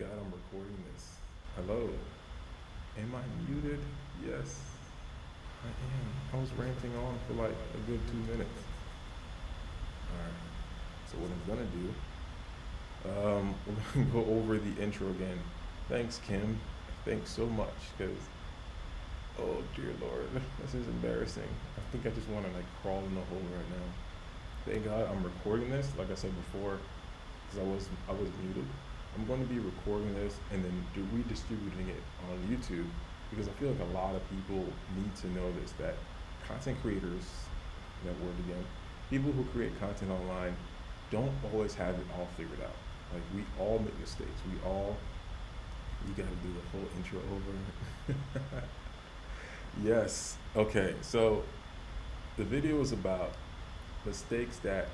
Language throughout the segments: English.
God, I'm recording this. Hello. Am I muted? Yes, I am. I was ranting on for like a good 2 minutes. Alright. So what I'm gonna do, we're gonna go over the intro again. Thanks, Kim. Thanks so much, because oh dear Lord, this is embarrassing. I think I just wanna like crawl in the hole right now. Thank God I'm recording this, like I said before, because I was muted. I'm going to be recording this and then redistributing it on YouTube, because I feel like a lot of people need to know this, that content creators, that word again, people who create content online don't always have it all figured out. Like, we all make mistakes. You gotta do the whole intro over. Yes. Okay, so the video is about mistakes that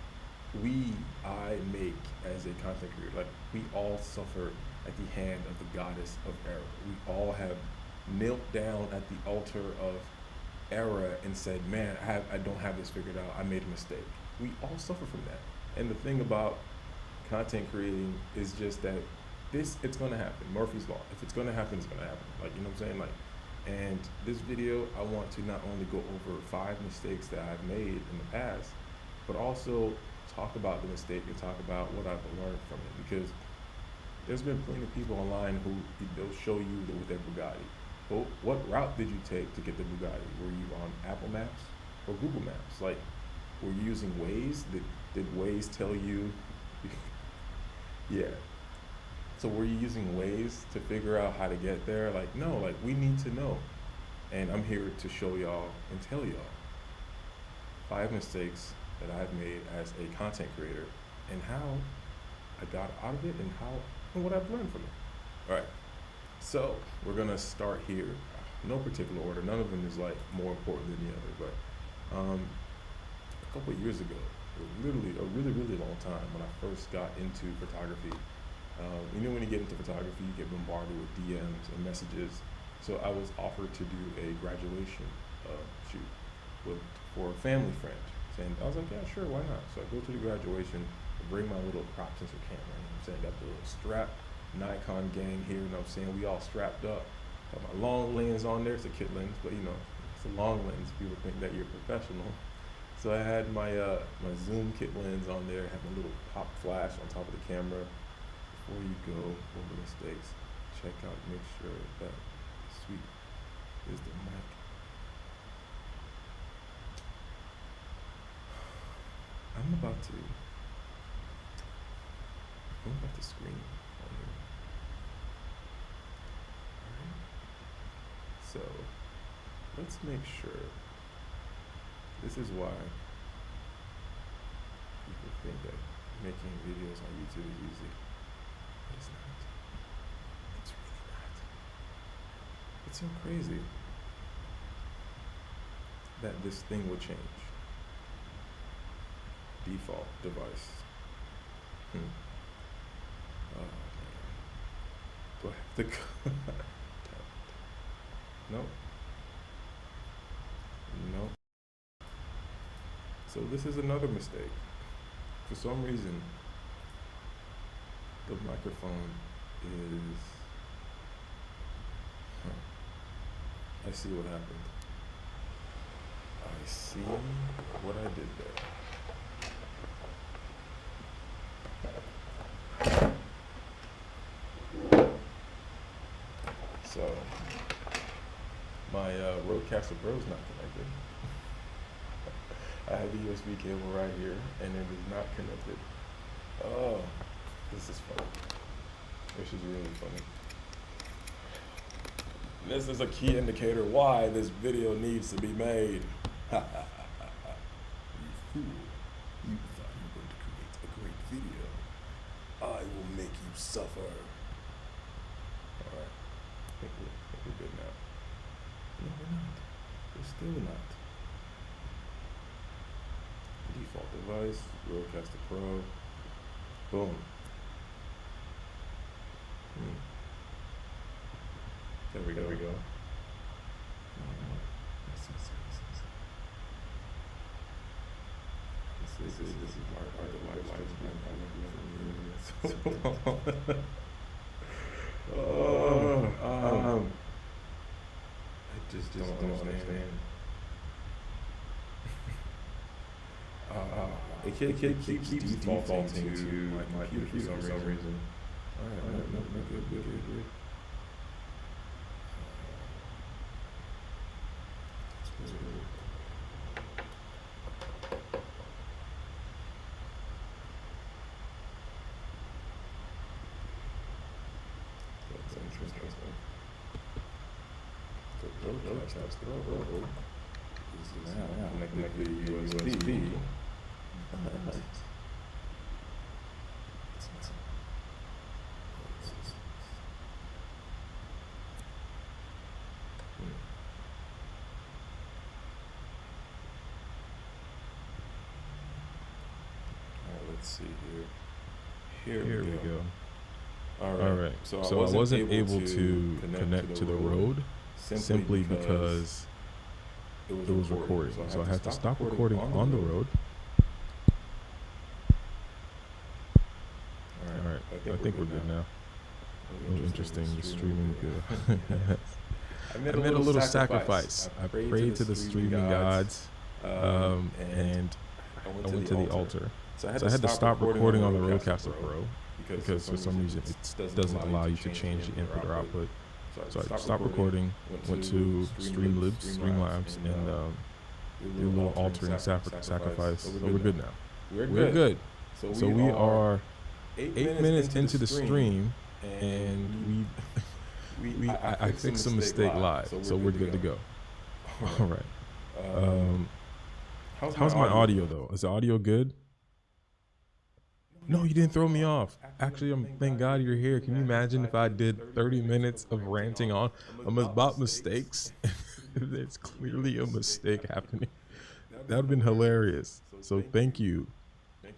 I make as a content creator. Like, we all suffer at the hand of the goddess of error. We all have knelt down at the altar of error and said, man, I don't have this figured out. I made a mistake. We all suffer from that. And the thing about content creating is just that it's gonna happen. Murphy's Law. If it's gonna happen, it's gonna happen. Like, you know what I'm saying? Like, and this video, I want to not only go over 5 mistakes that I've made in the past, but also talk about the mistake and talk about what I've learned from it. Because there's been plenty of people online who they'll show you with their Bugatti. Well, what route did you take to get the Bugatti? Were you on Apple Maps or Google Maps? Like, were you using Waze? Did Waze tell you? Yeah. So were you using Waze to figure out how to get there? Like, no, like, we need to know. And I'm here to show y'all and tell y'all 5 mistakes that I've made as a content creator, and how I got out of it, and what I've learned from it. All right. So we're gonna start here. No particular order. None of them is like more important than the other. But a couple of years ago, literally a really, really long time, when I first got into photography, you know, when you get into photography, you get bombarded with DMs and messages. So I was offered to do a graduation shoot for a family friend. And I was like, yeah, sure, why not? So I go to the graduation, bring my little crop sensor camera. You know what I'm saying? Got the little strap, Nikon gang here, you know what I'm saying? We all strapped up. Got my long lens on there. It's a kit lens, but you know, it's a long lens. People think that you're professional. So I had my my zoom kit lens on there, had my little pop flash on top of the camera. Before you go over mistakes, check out, make sure that sweet is the mic. I'm about to screen on here. Alright. So let's make sure. This is why people think that making videos on YouTube is easy. It's not. It's really not. It's so crazy that this thing will change. Default device. Oh man. Do I have to go? Nope. Nope. So this is another mistake. For some reason, the microphone is... I see what happened. I see what I did there. So my Rodecaster Pro is not connected. I have the USB cable right here, and it is not connected. Oh, this is funny. This is really funny. This is a key indicator why this video needs to be made. You fool. You thought you were going to create a great video. I will make you suffer. Alright. I think we're good now. No, we're not. We're still not. Default device, Rodecaster Pro. Boom. There we go. This is my life. just don't understand. It keeps defaulting to my computer for some reason. All right, no, good. That's interesting. The road is now connected to USB. Let's see here. Here we go. All right. So I wasn't able to connect to the road simply because it was recording. So I had to stop recording on the road. All right. I think we're good now. Interesting. The streaming good. I made a little sacrifice. I prayed to the streaming gods, and I went to the altar. So I had to stop recording on the Rodecaster Pro because for some reason it doesn't allow you to change the input or output. So I stopped recording, went to Streamlabs, and did a little altering sacrifice. But we're good now. We're good. So we are 8 minutes into the stream, and I fixed some mistake live, so we're good to go. All right. How's my audio though? Is the audio good? No, you didn't throw me off. Actually, thank God you're here. Can you imagine if I did 30 minutes of ranting on about mistakes? There's clearly a mistake happening. That would have been hilarious. So thank you.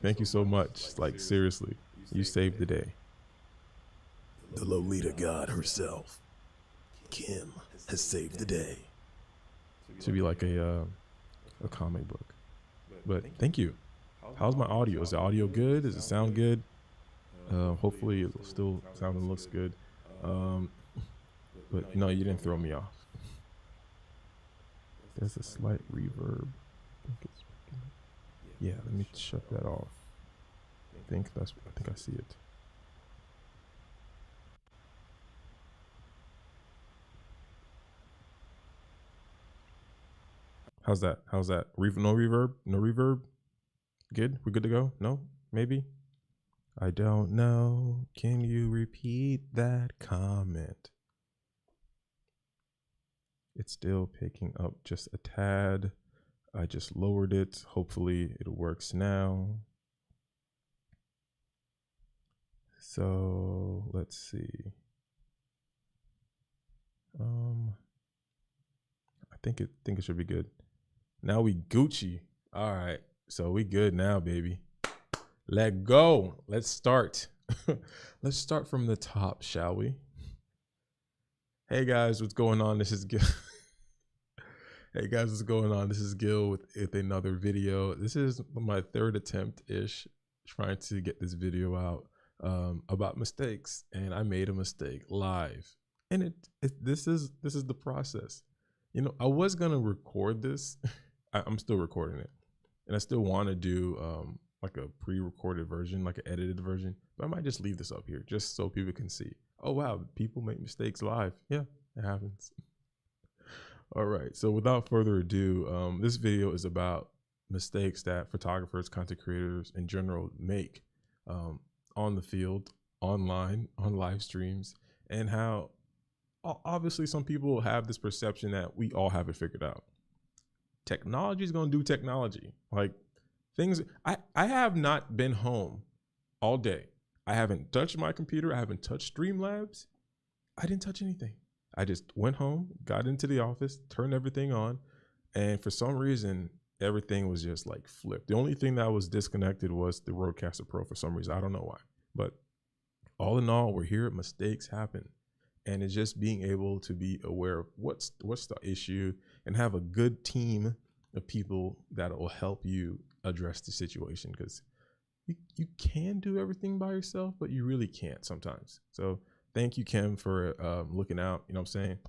Thank you so much. Like, seriously, you saved the day. The Lolita God herself, Kim, has saved the day. Should be like a comic book. But thank you. How's my audio? Is the audio good? Does it sound good? Hopefully it still sound and looks good. But no, you didn't throw me off. There's a slight reverb. Yeah, let me shut that off. I think I see it. How's that? No reverb? No reverb? Good? We're good to go? No? Maybe? I don't know. Can you repeat that comment? It's still picking up just a tad. I just lowered it. Hopefully it works now. So let's see. I think it should be good. Now we Gucci. All right. So we good now, baby. Let go. Let's start. Let's start from the top, shall we? Hey guys, what's going on? This is Gil. Hey guys, what's going on? This is Gil with another video. This is my third attempt-ish trying to get this video out about mistakes, and I made a mistake live. And this is the process. You know, I was gonna record this. I'm still recording it. And I still want to do like a pre-recorded version, like an edited version. But I might just leave this up here just so people can see. Oh, wow, people make mistakes live. Yeah, it happens. All right, so without further ado, this video is about mistakes that photographers, content creators in general make on the field, online, on live streams, and how obviously some people have this perception that we all have it figured out. Technology is going to do technology. Like things, I have not been home all day. I haven't touched my computer. I haven't touched Streamlabs. I didn't touch anything. I just went home, got into the office, turned everything on. And for some reason, everything was just like flipped. The only thing that was disconnected was the Rodecaster Pro for some reason. I don't know why. But all in all, we're here. Mistakes happen. And it's just being able to be aware of what's the issue and have a good team of people that will help you address the situation, because you can do everything by yourself, but you really can't sometimes. So thank you, Kim, for looking out. You know what I'm saying?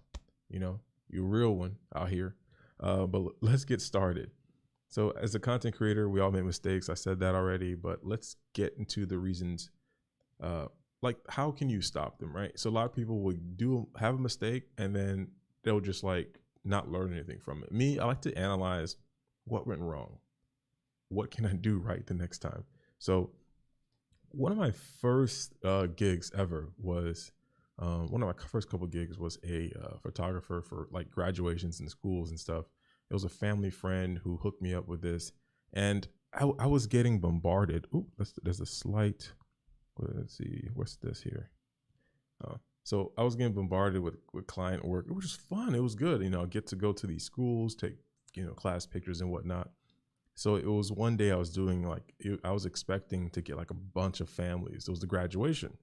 You know, You a real one out here. But let's get started. So as a content creator, we all make mistakes. I said that already, but let's get into the reasons. Like, how can you stop them, right? So a lot of people will have a mistake and then they'll just like not learn anything from it. Me, I like to analyze what went wrong. What can I do right the next time? So one of my first gigs ever was one of my first couple gigs was a photographer for like graduations and schools and stuff. It was a family friend who hooked me up with this, and I was getting bombarded. Ooh, there's a slight. Let's see, what's this here? So I was getting bombarded with client work. It was just fun. It was good. You know, I get to go to these schools, take, you know, class pictures and whatnot. So it was one day I was doing like, I was expecting to get like a bunch of families. It was the graduation.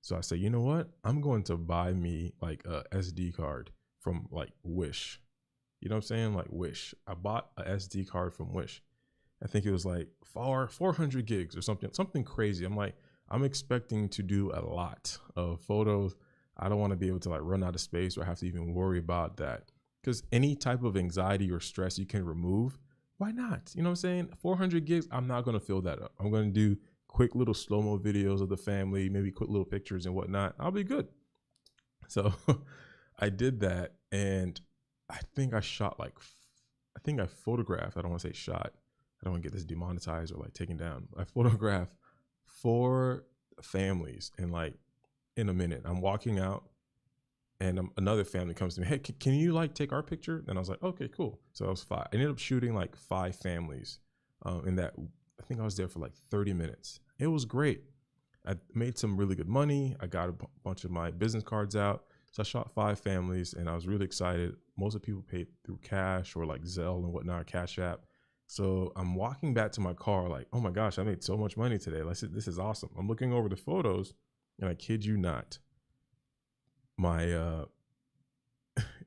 So I said, you know what? I'm going to buy me like a SD card from like Wish. You know what I'm saying? Like Wish. I bought a SD card from Wish. I think it was like 400 gigs or something crazy. I'm like, I'm expecting to do a lot of photos. I don't want to be able to like run out of space or have to even worry about that. Because any type of anxiety or stress you can remove, why not? You know what I'm saying? 400 gigs, I'm not going to fill that up. I'm going to do quick little slow-mo videos of the family, maybe quick little pictures and whatnot. I'll be good. So I did that, and I think I shot like, I think I photographed, I don't want to say shot. I don't want to get this demonetized or like taken down. I photographed 4 families in like, in a minute. I'm walking out and another family comes to me. Hey, can you like take our picture? And I was like, okay, cool. So I was 5. I ended up shooting like 5 families in that. I think I was there for like 30 minutes. It was great. I made some really good money. I got a bunch of my business cards out. So I shot 5 families and I was really excited. Most of the people paid through cash or like Zelle and whatnot, Cash App. So I'm walking back to my car like, oh my gosh, I made so much money today. This is awesome. I'm looking over the photos and I kid you not, my,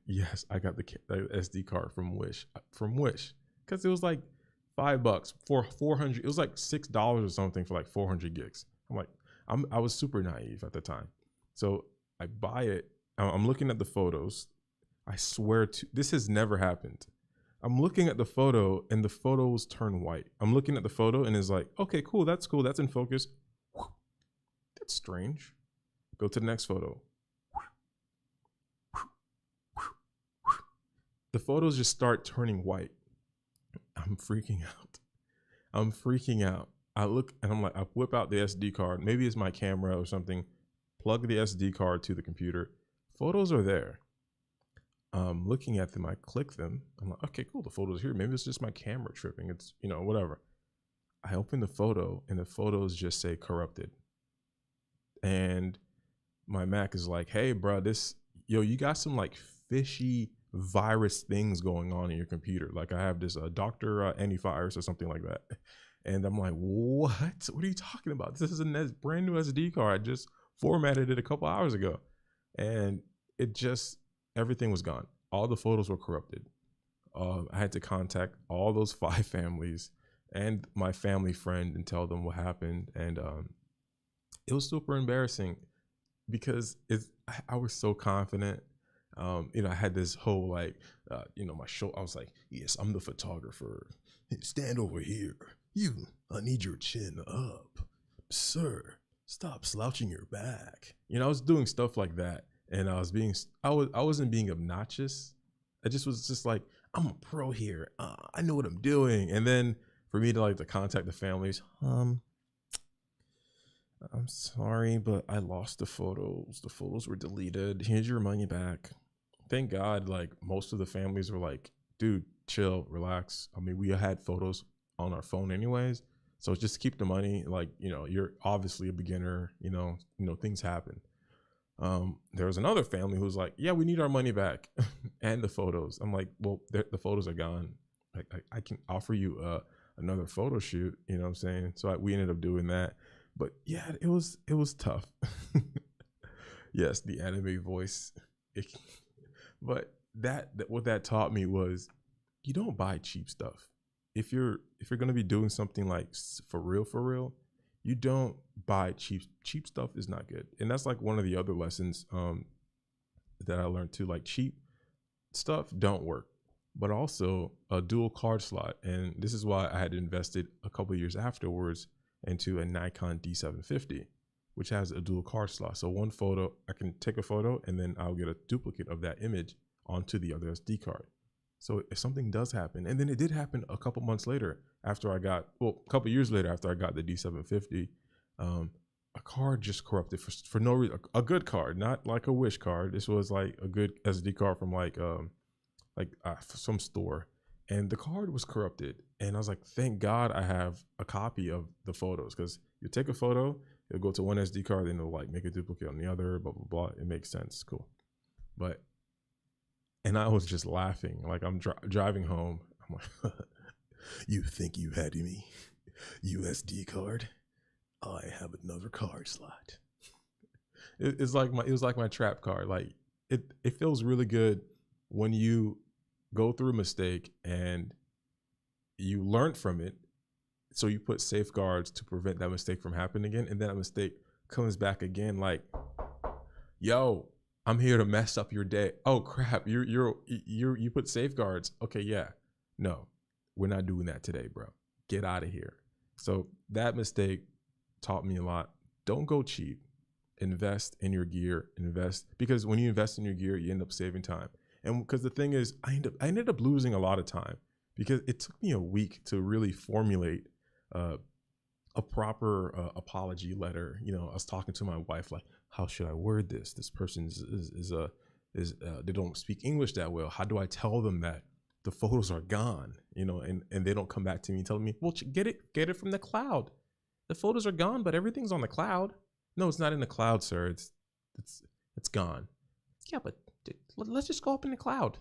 yes, I got the SD card from Wish, because it was like $5 for 400. It was like $6 or something for like 400 gigs. I'm like, I was super naive at the time. So I buy it. I'm looking at the photos. I swear to, this has never happened. I'm looking at the photo and the photos turn white. I'm looking at the photo and it's like, okay, cool. That's in focus. That's strange. Go to the next photo. The photos just start turning white. I'm freaking out. I look and I'm like, I whip out the SD card. Maybe it's my camera or something. Plug the SD card to the computer. Photos are there. Looking at them, I click them. I'm like, okay, cool. The photos are here. Maybe it's just my camera tripping. It's, you know, whatever. I open the photo and the photos just say corrupted. And my Mac is like, hey, bro, you got some like fishy virus things going on in your computer. Like I have this Dr. Antivirus or something like that. And I'm like, what are you talking about? This is a brand new SD card. I just formatted it a couple hours ago. And it just, everything was gone. All the photos were corrupted. I had to contact all those 5 families and my family friend and tell them what happened. And it was super embarrassing because I was so confident. You know, I had this whole like, you know, my show. I was like, yes, I'm the photographer. Stand over here. I need your chin up. Sir, stop slouching your back. You know, I was doing stuff like that. And I wasn't being obnoxious. I just was just like, I'm a pro here. I know what I'm doing. And then for me to contact the families, I'm sorry, but I lost the photos. The photos were deleted. Here's your money back. Thank God, like most of the families were like, dude, chill, relax. I mean, we had photos on our phone anyways. So just keep the money. Like, you know, you're obviously a beginner, you know, things happen. There was another family who was like, yeah, we need our money back and the photos. I'm like, well, the photos are gone. I can offer you another photo shoot, you know what I'm saying? So we ended up doing that. But yeah, it was tough. Yes, the anime voice. But what that taught me was you don't buy cheap stuff. If you're going to be doing something like for real, you don't buy cheap stuff is not good. And that's like one of the other lessons that I learned too. Like cheap stuff don't work, but also a dual card slot. And this is why I had invested a couple years afterwards into a Nikon D750, which has a dual card slot. So one photo, I can take a photo and then I'll get a duplicate of that image onto the other SD card. So if something does happen, and then it did happen a couple months later after I got, well, a couple years later after I got the D750, a card just corrupted for no reason. A good card, not like a Wish card. This was like a good SD card from like some store, and the card was corrupted. And I was like, thank God I have a copy of the photos, because you take a photo, it'll go to one SD card, then it'll like make a duplicate on the other, blah blah blah. It makes sense, cool. But and I was just laughing, like I'm driving home. I'm like, You think you had me? USD card? I have another card slot. it was like my trap card. Like it feels really good when you go through a mistake and you learn from it. So you put safeguards to prevent that mistake from happening again. And then that mistake comes back again. Like, yo, I'm here to mess up your day. Oh crap. You put safeguards. Okay. Yeah. No, we're not doing that today, bro. Get out of here. So that mistake taught me a lot. Don't go cheap. Invest in your gear. Because when you invest in your gear, you end up saving time. And because the thing is, I ended up losing a lot of time because it took me a week to really formulate a proper apology letter. You know, I was talking to my wife, like, how should I word this? This person is they don't speak English that well. How do I tell them that the photos are gone? You know, and they don't come back to me telling me, well, get it from the cloud. The photos are gone, but everything's on the cloud. No, it's not in the cloud, sir. It's gone. Yeah, but let's just go up in the cloud.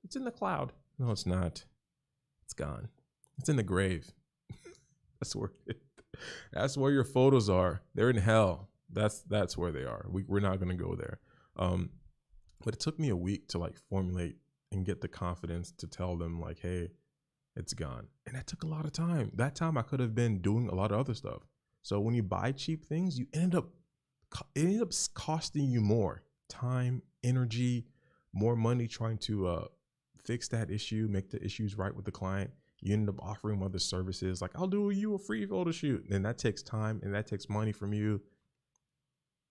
It's in the cloud. No, it's not. It's gone. It's in the grave. That's where your photos are. They're in hell. That's where they are. We're not gonna go there. But it took me a week to like formulate and get the confidence to tell them like, hey, it's gone. And that took a lot of time. That time I could have been doing a lot of other stuff. So when you buy cheap things, it ends up costing you more time, energy, more money trying to fix that issue, make the issues right with the client. You end up offering other services like, I'll do you a free photo shoot. And that takes time and that takes money from you.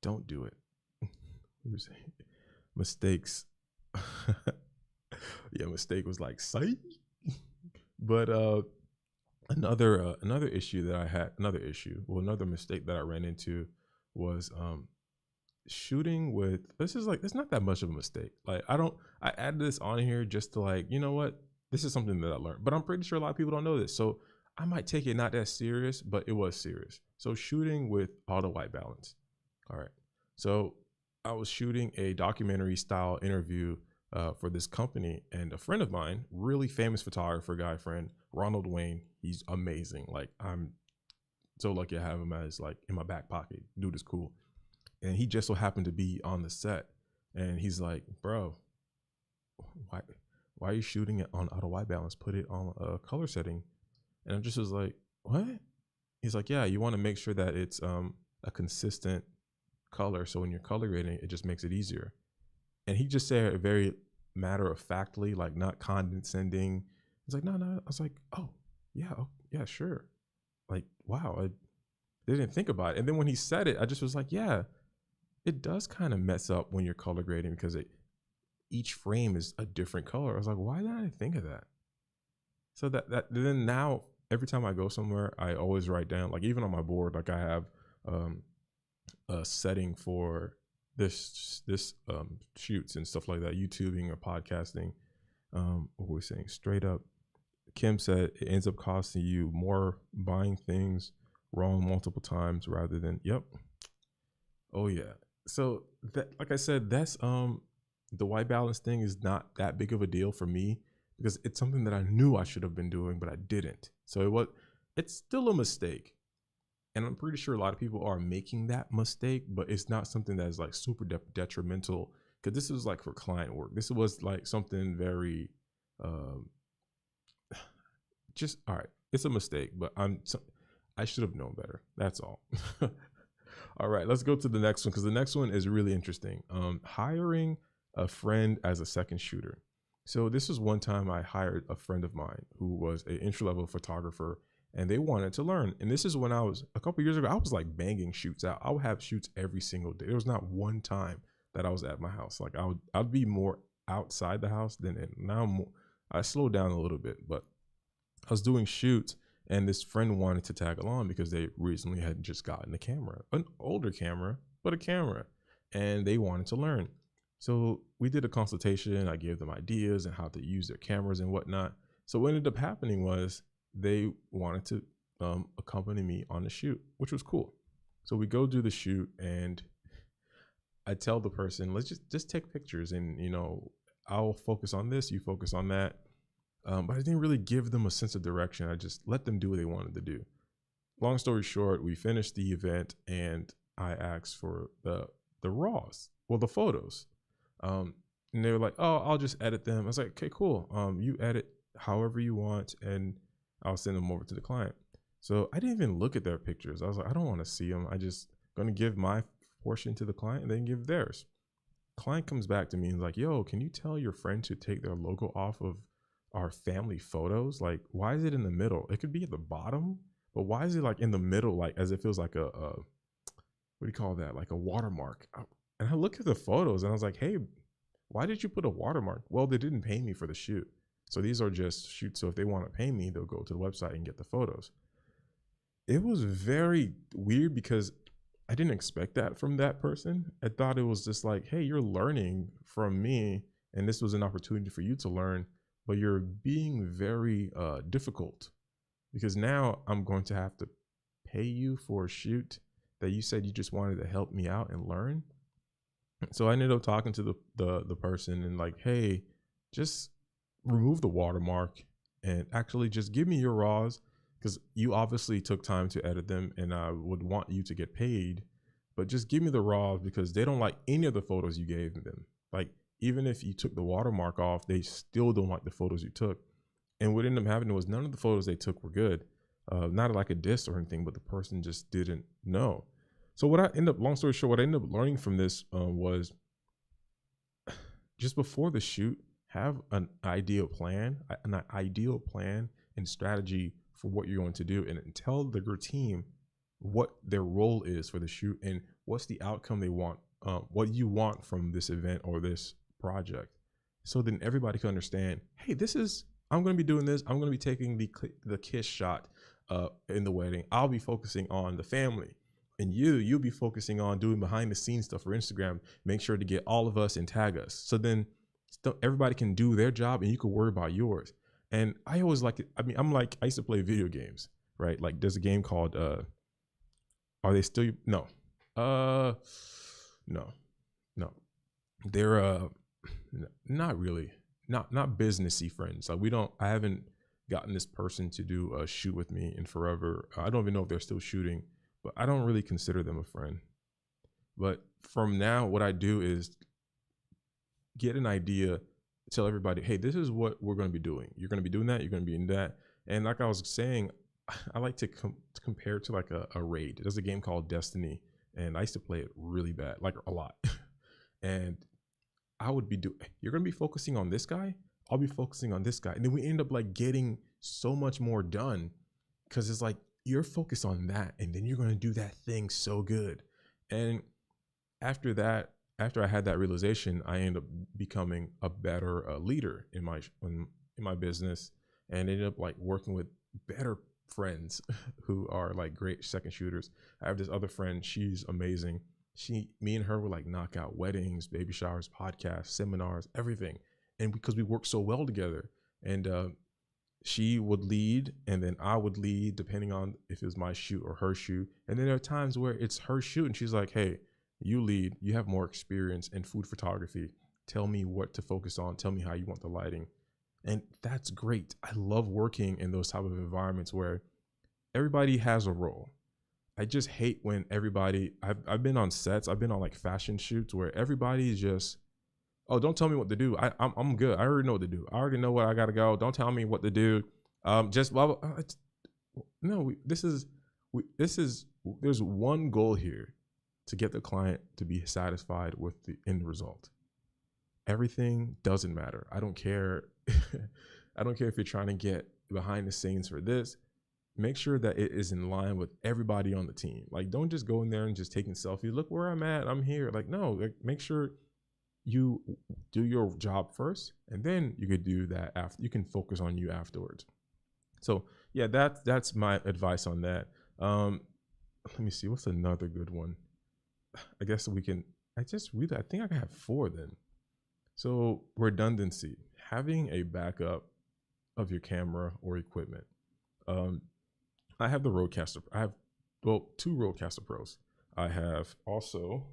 Don't do it. Mistakes. Yeah, mistake was like, psych. But another issue that I had, another mistake that I ran into was shooting with, it's not that much of a mistake. Like I added this on here just to like, you know what? This is something that I learned, but I'm pretty sure a lot of people don't know this. So I might take it not that serious, but it was serious. So shooting with auto white balance. All right. So I was shooting a documentary style interview for this company, and a friend of mine, really famous photographer, guy friend, Ronald Wayne. He's amazing. Like I'm so lucky I have him as like in my back pocket. Dude is cool. And he just so happened to be on the set, and he's like, bro, why are you shooting it on auto white balance? Put it on a color setting. And I just was like, what? He's like, yeah, you want to make sure that it's a consistent color. So when you're color grading, it just makes it easier. And he just said it very matter of factly, like not condescending. He's like, no. I was like, oh, yeah, sure. Like, wow, I didn't think about it. And then when he said it, I just was like, yeah, it does kind of mess up when you're color grading because each frame is a different color. I was like, why didn't I think of that? So that then now every time I go somewhere, I always write down, like even on my board, like I have a setting for this shoots and stuff like that, YouTubing or podcasting. What we're saying straight up, Kim said it ends up costing you more buying things wrong multiple times rather than, yep. Oh yeah. So that, like I said, that's the white balance thing is not that big of a deal for me because it's something that I knew I should have been doing, but I didn't. So it's still a mistake. And I'm pretty sure a lot of people are making that mistake, but it's not something that is like super detrimental, because this was like for client work. This was like something very, just, all right, it's a mistake, but I should have known better. That's all. All right, let's go to the next one, because the next one is really interesting. Hiring a friend as a second shooter. So this was one time I hired a friend of mine who was an entry level photographer, and they wanted to learn. And this is when I was a couple years ago. I was like banging shoots out. I would have shoots every single day. There was not one time that I was at my house. Like I'd be more outside the house than in. Now I slowed down a little bit, but I was doing shoots, and this friend wanted to tag along because they recently had just gotten a camera, an older camera, but a camera, and they wanted to learn. So we did a consultation. I gave them ideas and how to use their cameras and whatnot. So what ended up happening was they wanted to accompany me on the shoot, which was cool. So we go do the shoot, and I tell the person, let's just take pictures, and I'll focus on this, you focus on that. But I didn't really give them a sense of direction. I just let them do what they wanted to do. Long story short, we finished the event, and I asked for the raws, well, the photos. And they were like, "Oh, I'll just edit them." I was like, "Okay, cool. You edit however you want, and I'll send them over to the client." So I didn't even look at their pictures. I was like, I don't want to see them. I just gonna give my portion to the client and then give theirs. Client comes back to me and is like, "Yo, can you tell your friend to take their logo off of our family photos? Like, why is it in the middle? It could be at the bottom, but why is it like in the middle, like as it feels like a what do you call that? Like a watermark." And I look at the photos and I was like, "Hey, why did you put a watermark?" "Well, they didn't pay me for the shoot. So these are just shoots. So if they want to pay me, they'll go to the website and get the photos." It was very weird because I didn't expect that from that person. I thought it was just like, "Hey, you're learning from me, and this was an opportunity for you to learn, but you're being very difficult because now I'm going to have to pay you for a shoot that you said you just wanted to help me out and learn." So I ended up talking to the person and like, "Hey, just remove the watermark and actually just give me your raws, because you obviously took time to edit them and I would want you to get paid, but just give me the raws because they don't like any of the photos you gave them. Like, even if you took the watermark off, they still don't like the photos you took." And what ended up happening was none of the photos they took were good. Not like a diss or anything, but the person just didn't know. So long story short, what I ended up learning from this was just before the shoot, have an ideal plan and strategy for what you're going to do, and tell your team what their role is for the shoot and what's the outcome they want, what you want from this event or this project. So then everybody can understand, hey, I'm going to be doing this. I'm going to be taking the kiss shot in the wedding. I'll be focusing on the family. And you'll be focusing on doing behind the scenes stuff for Instagram. Make sure to get all of us and tag us. So then everybody can do their job and you can worry about yours. And I always like it. I used to play video games, right? Like there's a game called, are they still, no, no. They're, not really, not businessy friends. Like I haven't gotten this person to do a shoot with me in forever. I don't even know if they're still shooting, but I don't really consider them a friend. But from now, what I do is get an idea, tell everybody, hey, this is what we're going to be doing. You're going to be doing that. You're going to be in that. And like I was saying, I like to compare it to like a raid. There's a game called Destiny, and I used to play it really bad, like a lot. And I would be you're going to be focusing on this guy. I'll be focusing on this guy. And then we end up like getting so much more done because it's like, you're focused on that, and then you're going to do that thing so good. And after I had that realization, I ended up becoming a better leader in my business, and ended up like working with better friends who are like great second shooters. I have this other friend, she's amazing. Me and her were like knockout weddings, baby showers, podcasts, seminars, everything. And because we work so well together, and she would lead and then I would lead depending on if it was my shoot or her shoot. And then there are times where it's her shoot and she's like, "Hey, you lead, you have more experience in food photography. Tell me what to focus on. Tell me how you want the lighting." And that's great. I love working in those type of environments where everybody has a role. I just hate when I've been on sets, I've been on like fashion shoots where everybody is just, "Oh, don't tell me what to do. I'm good. I already know what to do. I already know where I gotta go. Don't tell me what to do. Just blah, blah." No, there's one goal here: to get the client to be satisfied with the end result. everything doesn't matter. I don't care. I don't care if you're trying to get behind the scenes for this. Make sure that it is in line with everybody on the team. Like, don't just go in there and just taking selfies. Look where I'm at. I'm here. Like, no, like, make sure you do your job first, and then you could do that after. You can focus on you afterwards. So yeah, that's my advice on that. Let me see. What's another good one? I guess we can. I think I have 4 then. So redundancy, having a backup of your camera or equipment. I have the Rodecaster. I have 2 Rodecaster Pros. I have also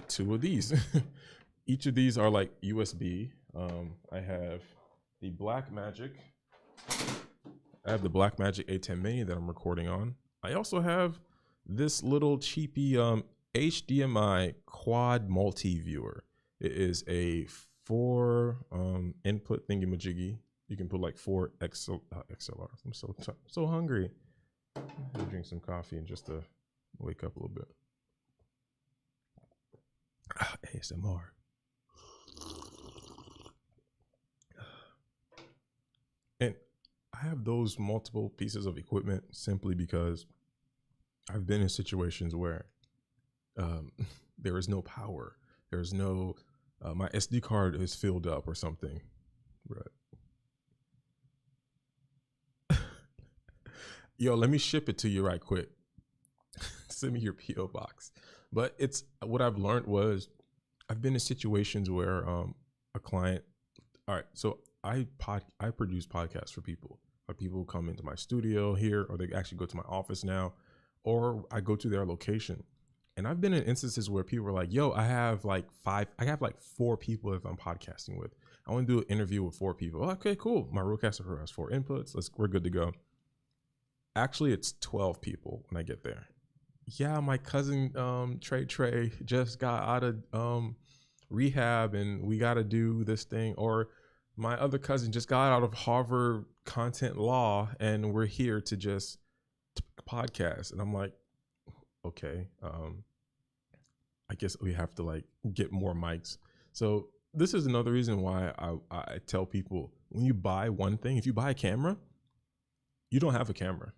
2 of these. Each of these are like USB. I have the Blackmagic. I have the Blackmagic A10 Mini that I'm recording on. I also have this little cheapy HDMI quad multi-viewer. It is a 4 input thingy-majiggy. You can put like 4 XLRs. I'm so hungry. I'll drink some coffee and just to wake up a little bit. ASMR. And I have those multiple pieces of equipment simply because I've been in situations where there is no power. There's no, my SD card is filled up or something. Right. Yo, let me ship it to you right quick. Send me your PO box. But it's what I've learned was I've been in situations where a client. All right, so I produce podcasts for people. Like, people come into my studio here, or they actually go to my office now, or I go to their location. And I've been in instances where people are like, "Yo, I have like 4 people that I'm podcasting with. I want to do an interview with 4 people." Oh, okay, cool. My Rodecaster Pro has 4 inputs. We're good to go. Actually, it's 12 people when I get there. Yeah, my cousin Trey just got out of rehab and we got to do this thing. Or my other cousin just got out of Harvard content law and we're here to just podcast. And I'm like, okay, I guess we have to like get more mics. So this is another reason why I tell people, when you buy one thing, if you buy a camera, you don't have a camera.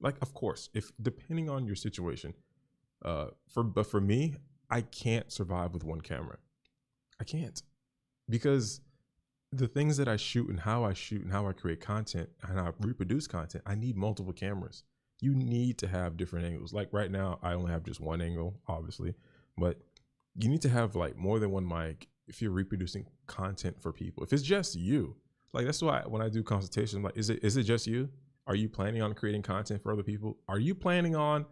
Like, of course, if depending on your situation, but for me, I can't survive with one camera. I can't, because the things that I shoot and how I create content and how I reproduce content, I need multiple cameras. You need to have different angles. Like right now, I only have just one angle, obviously, but you need to have like more than one mic if you're reproducing content for people. If it's just you, like, that's why when I do consultations, I'm like, is it just you? Are you planning on creating content for other people? Are you planning on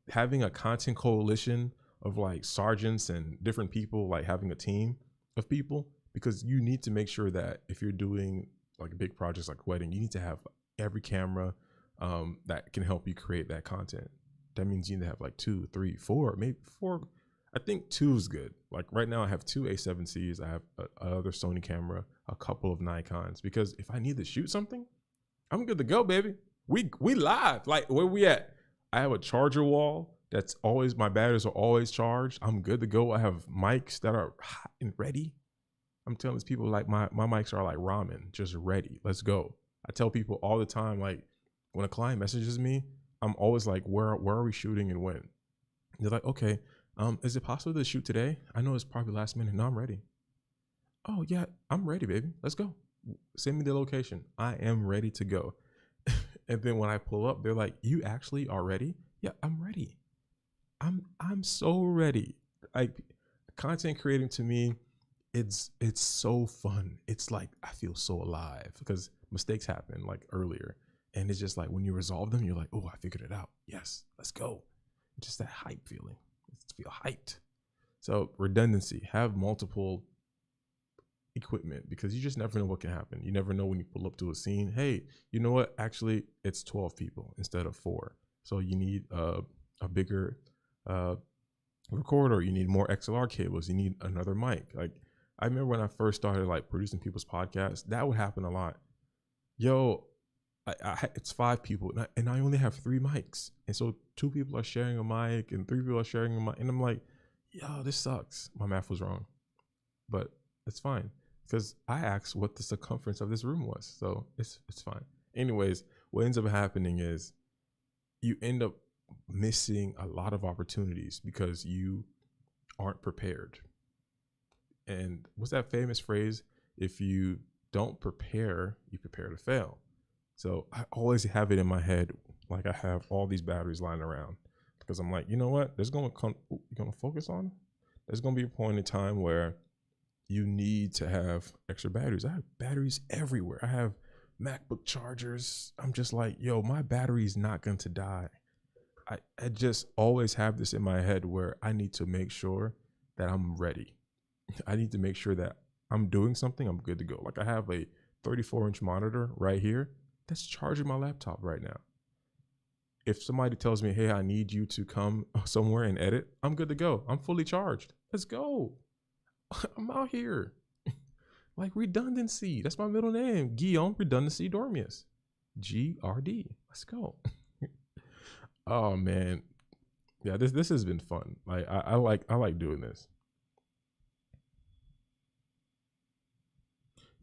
having a content coalition of like sergeants and different people, like having a team of people? Because you need to make sure that if you're doing like big projects like wedding, you need to have every camera that can help you create that content. That means you need to have like 2, 3, 4, maybe 4. I think 2 is good. Like right now I have 2 A7Cs. I have another Sony camera, a couple of Nikons, because if I need to shoot something, I'm good to go, baby. We live. Like, where we at? I have a charger wall that's always, my batteries are always charged. I'm good to go. I have mics that are hot and ready. I'm telling these people, like, my mics are like ramen, just ready. Let's go. I tell people all the time, like, when a client messages me, I'm always like, where are we shooting and when? They're like, okay, is it possible to shoot today? I know it's probably last minute. No, I'm ready. Oh yeah, I'm ready, baby. Let's go. Send me the location. I am ready to go. And then when I pull up, they're like, you actually are ready? Yeah, I'm ready. I'm so ready. Like, content creating to me, it's so fun. It's like, I feel so alive because mistakes happen like earlier. And it's just like, when you resolve them, you're like, oh, I figured it out. Yes, let's go. It's just that hype feeling. Just feel hyped. So redundancy, have multiple equipment, because you just never know what can happen. You never know when you pull up to a scene. Hey, you know what? Actually, it's 12 people instead of 4. So you need a bigger recorder. You need more XLR cables. You need another mic. Like, I remember when I first started like producing people's podcasts, that would happen a lot. Yo, it's 5 people and I only have 3 mics. And so 2 people are sharing a mic and 3 people are sharing a mic. And I'm like, yo, this sucks. My math was wrong, but it's fine because I asked what the circumference of this room was, so it's fine. Anyways, what ends up happening is you end up missing a lot of opportunities because you aren't prepared. And what's that famous phrase? If you don't prepare, you prepare to fail. So I always have it in my head, like I have all these batteries lying around, because I'm like, you know what? There's going to come, you're going to focus on. There's going to be a point in time where you need to have extra batteries. I have batteries everywhere. I have MacBook chargers. I'm just like, yo, my battery's not going to die. I just always have this in my head where I need to make sure that I'm ready. I need to make sure that I'm doing something, I'm good to go. Like I have a 34-inch monitor right here that's charging my laptop right now. If somebody tells me, hey, I need you to come somewhere and edit, I'm good to go. I'm fully charged. Let's go. I'm out here. Like redundancy. That's my middle name. Guillaume Redundancy Dormius. GRD. Let's go. Oh man. Yeah, this has been fun. Like I like doing this.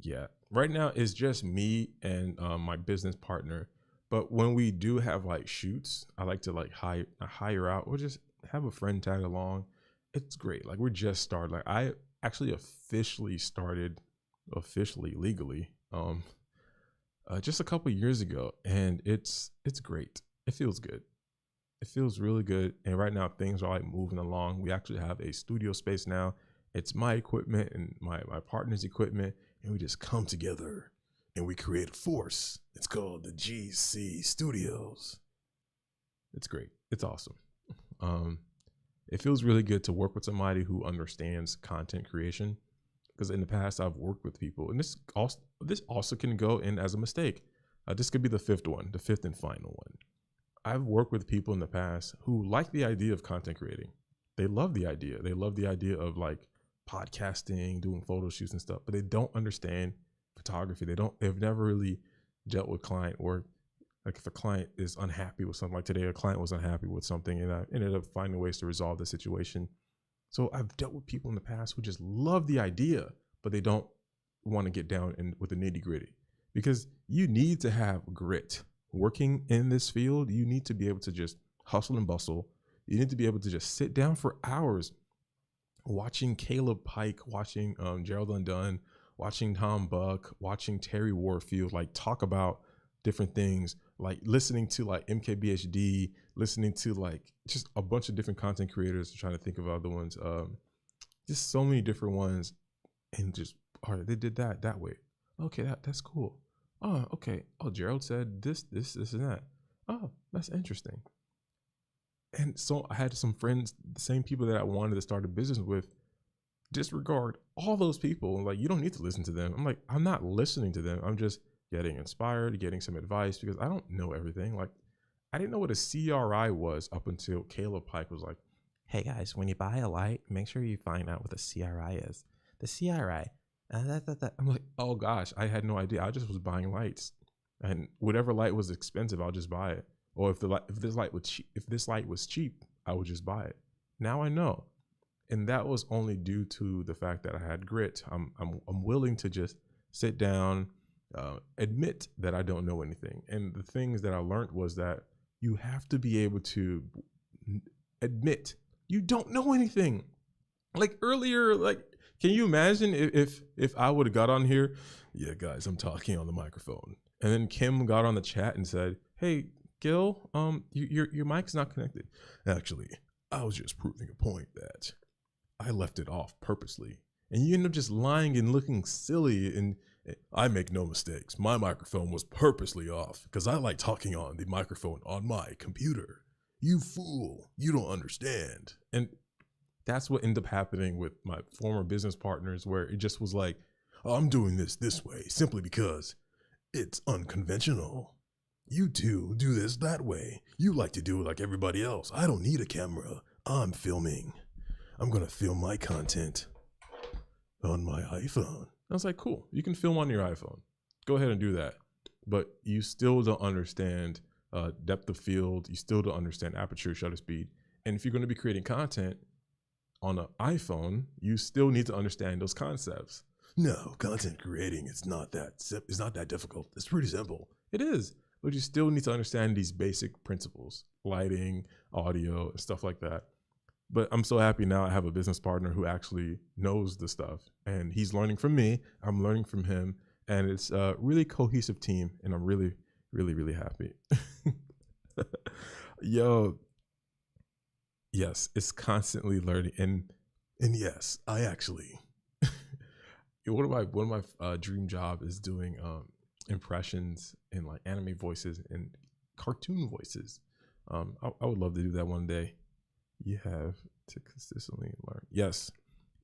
Yeah. Right now it's just me and my business partner. But when we do have like shoots, I like to like hire out or just have a friend tag along. It's great. Like we're just started. Like I actually officially started legally just a couple years ago, and it's great. It feels good. It feels really good. And right now things are like moving along. We actually have a studio space now. It's my equipment and my partner's equipment, and we just come together and we create a force. It's called the GC Studios. It's great. It's awesome. It feels really good to work with somebody who understands content creation, because in the past I've worked with people, and this also can go in as a mistake. This could be the fifth and final one. I've worked with people in the past who like the idea of content creating. They love the idea. They love the idea of like podcasting, doing photo shoots and stuff, but they don't understand photography. They've never really dealt with client work. Like if a client is unhappy with something, like today, a client was unhappy with something and I ended up finding ways to resolve the situation. So I've dealt with people in the past who just love the idea, but they don't want to get down with the nitty gritty, because you need to have grit. Working in this field, you need to be able to just hustle and bustle. You need to be able to just sit down for hours watching Caleb Pike, watching Gerald Undone, watching Tom Buck, watching Terry Warfield, like talk about different things, like listening to like MKBHD, listening to like just a bunch of different content creators, trying to think of other ones, just so many different ones, and just, all right, they did that way. Okay, that's cool. Oh, okay. Oh, Gerald said this, and that. Oh, that's interesting. And so I had some friends, the same people that I wanted to start a business with, disregard all those people. Like, you don't need to listen to them. I'm like, I'm not listening to them. I'm just getting inspired, getting some advice, because I don't know everything. Like, I didn't know what a CRI was up until Caleb Pike was like, hey guys, when you buy a light, make sure you find out what the CRI is. The CRI. I'm like, oh gosh, I had no idea. I just was buying lights, and whatever light was expensive, I'll just buy it. Or if this light was cheap, I would just buy it. Now I know, and that was only due to the fact that I had grit. I'm willing to just sit down, admit that I don't know anything. And the things that I learned was that you have to be able to admit you don't know anything. Like earlier, like, can you imagine if I would have got on here? Yeah, guys, I'm talking on the microphone. And then Kim got on the chat and said, hey, Gil, your mic's not connected. Actually, I was just proving a point that I left it off purposely. And you end up just lying and looking silly. And I make no mistakes. My microphone was purposely off because I like talking on the microphone on my computer. You fool, you don't understand. And that's what ended up happening with my former business partners, where it just was like, oh, I'm doing this way simply because it's unconventional. You two do this that way. You like to do it like everybody else. I don't need a camera. I'm filming. I'm going to film my content on my iPhone. I was like, cool. You can film on your iPhone. Go ahead and do that. But you still don't understand depth of field. You still don't understand aperture, shutter speed. And if you're going to be creating content, on an iPhone, you still need to understand those concepts. No, content creating it's not that difficult. It's pretty simple. It is, but you still need to understand these basic principles, lighting, audio, stuff like that. But I'm so happy now I have a business partner who actually knows the stuff, and he's learning from me. I'm learning from him, and it's a really cohesive team, and I'm really, really, really happy. Yo, yes, it's constantly learning, and yes, I actually. one of my dream job is doing impressions in like anime voices and cartoon voices. I would love to do that one day. You have to consistently learn. Yes.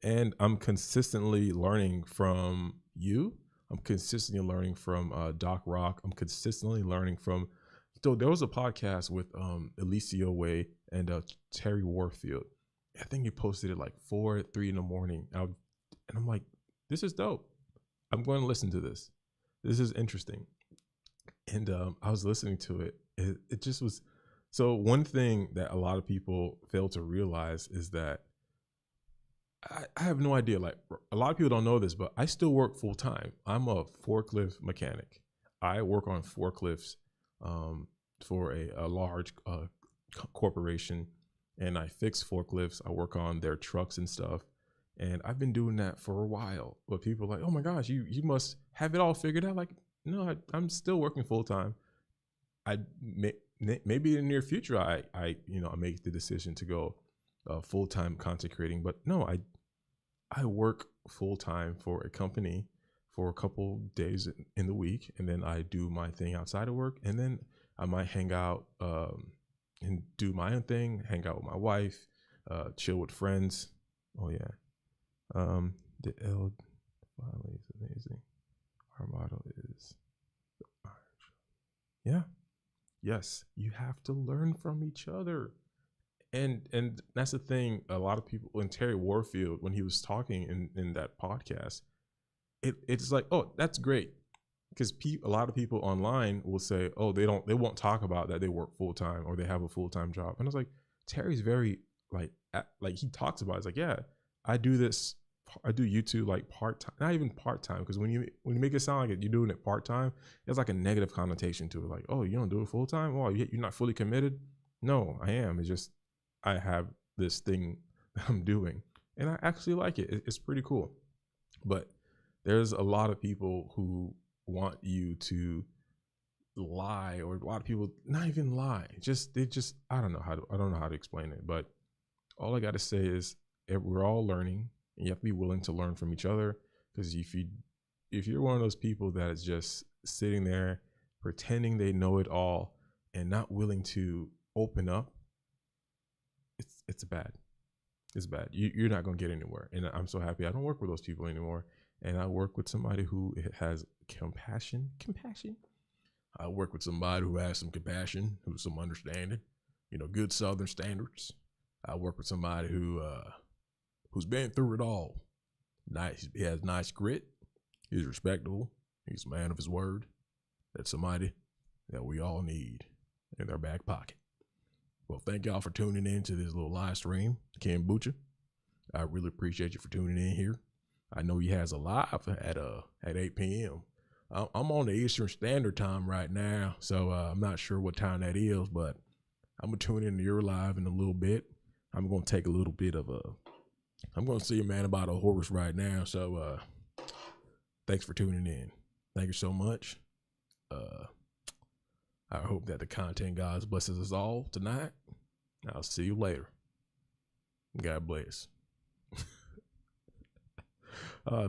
And I'm consistently learning from you. I'm consistently learning from Doc Rock. I'm consistently learning from. So there was a podcast with Alicia Way and Terry Warfield. I think he posted it like 3 in the morning. And I'm like, this is dope. I'm going to listen to this. This is interesting. And I was listening to it. It just was. So one thing that a lot of people fail to realize is that I have no idea. Like a lot of people don't know this, but I still work full time. I'm a forklift mechanic. I work on forklifts for a large corporation, and I fix forklifts. I work on their trucks and stuff. And I've been doing that for a while. But people are like, oh my gosh, you must have it all figured out. Like, no, I'm still working full time. Maybe in the near future, I make the decision to go full time content creating. But no, I work full time for a company for a couple days in the week, and then I do my thing outside of work, and then I might hang out and do my own thing, hang out with my wife, chill with friends. Oh yeah. The L finally is amazing. Our motto is, yeah, yes, you have to learn from each other. And that's the thing. A lot of people, when Terry Warfield, when he was talking in that podcast, it's like, oh, that's great. Because a lot of people online will say, oh, they won't talk about that they work full time or they have a full time job. And I was like, Terry's very like he talks about it. It's like, yeah, I do YouTube like part time, not even part time. Because when you make it sound like you're doing it part time, there's like a negative connotation to it. Like, oh, you don't do it full time? Oh, you're not fully committed? No, I am. It's just I have this thing that I'm doing, and I actually like it. It's pretty cool. But there's a lot of people who want you to lie, or a lot of people not even lie. I don't know how to explain it. But all I got to say is we're all learning. And you have to be willing to learn from each other, because if you're one of those people that is just sitting there pretending they know it all and not willing to open up, it's bad. It's bad. You're not going to get anywhere. And I'm so happy I don't work with those people anymore. And I work with somebody who has compassion. I work with somebody who has some compassion, who's some understanding, good Southern standards. I work with somebody who's been through it all. Nice. He has nice grit. He's respectable. He's a man of his word. That's somebody that we all need in our back pocket. Well, thank y'all for tuning in to this little live stream, Kombucha. I really appreciate you for tuning in here. I know he has a live at 8 p.m. I'm on the Eastern Standard Time right now, so I'm not sure what time that is, but I'm going to tune into your live in a little bit. I'm going to take a little bit of I'm going to see a man about a horse right now. So thanks for tuning in. Thank you so much. I hope that the content gods blesses us all tonight. I'll see you later. God bless.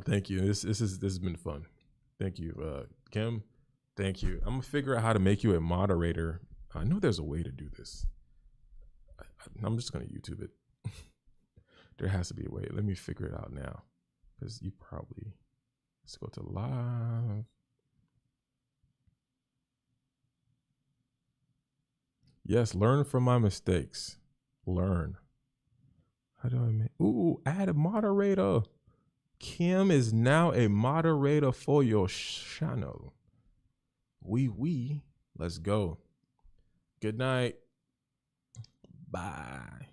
Thank you. This has been fun. Thank you, Kim. Thank you. I'm gonna figure out how to make you a moderator. I know there's a way to do this. I'm just gonna YouTube it. There has to be a way. Let me figure it out now, because you probably. Let's go to live. Yes, learn from my mistakes. Learn. How do I make? Ooh, add a moderator. Kim is now a moderator for your channel. Let's go. Good night. Bye.